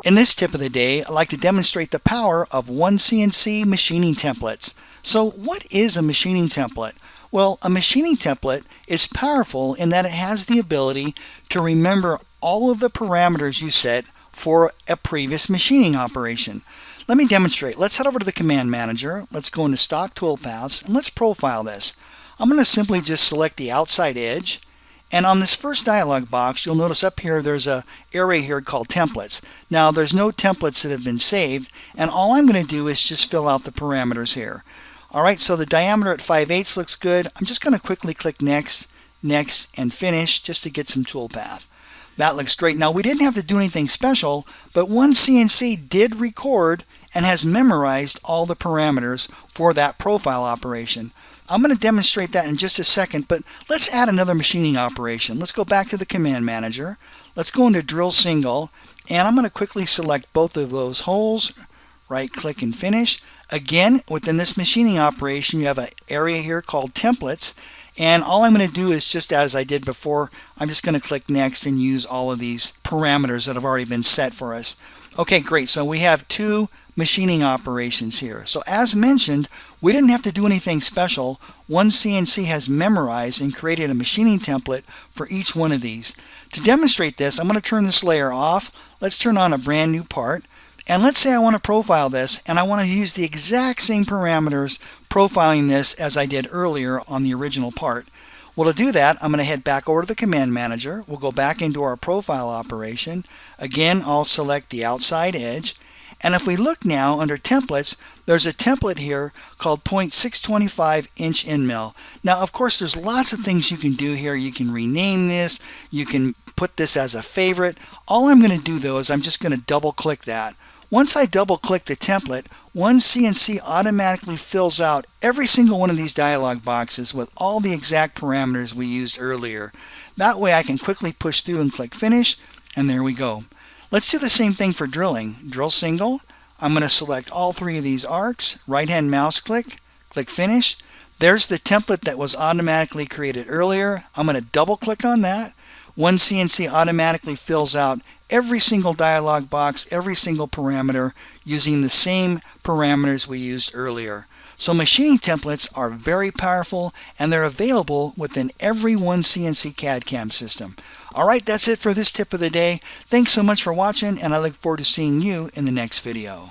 In this tip of the day, I'd like to demonstrate the power of OneCNC machining templates. So what is a machining template? Well, a machining template is powerful in that it has the ability to remember all of the parameters you set for a previous machining operation. Let me demonstrate. Let's head over to the Command Manager. Let's go into Stock Toolpaths and let's profile this. I'm going to simply just select the outside edge. And on this first dialog box, you'll notice up here there's an area here called Templates. Now there's no templates that have been saved, and all I'm going to do is just fill out the parameters here. Alright, so the diameter at 5/8 looks good. I'm just going to quickly click Next, Next, and Finish just to get some toolpath. That looks great. Now we didn't have to do anything special, but OneCNC did record and has memorized all the parameters for that profile operation. I'm going to demonstrate that in just a second, but let's add another machining operation. Let's go back to the Command Manager. Let's go into Drill Single, and I'm going to quickly select both of those holes, right click and finish. Again, within this machining operation, you have an area here called Templates, and all I'm going to do is just as I did before, I'm just going to click Next and use all of these parameters that have already been set for us. Okay, great. So we have two machining operations here. So as mentioned, we didn't have to do anything special. OneCNC has memorized and created a machining template for each one of these. To demonstrate this, I'm going to turn this layer off. Let's turn on a brand new part. And let's say I want to profile this and I want to use the exact same parameters profiling this as I did earlier on the original part. Well, to do that, I'm going to head back over to the Command Manager. We'll go back into our profile operation. Again, I'll select the outside edge. And if we look now under Templates, there's a template here called 0.625 inch end mill. Now, of course, there's lots of things you can do here. You can rename this. You can put this as a favorite. All I'm going to do, though, is I'm just going to double click that. Once I double click the template, OneCNC automatically fills out every single one of these dialog boxes with all the exact parameters we used earlier. That way I can quickly push through and click Finish, and there we go. Let's do the same thing for drilling. Drill Single. I'm going to select all three of these arcs, right-hand mouse click, click Finish. There's the template that was automatically created earlier. I'm going to double click on that. OneCNC automatically fills out every single dialog box, every single parameter using the same parameters we used earlier. So machining templates are very powerful and they're available within every OneCNC CAD CAM system. Alright, that's it for this tip of the day. Thanks so much for watching, and I look forward to seeing you in the next video.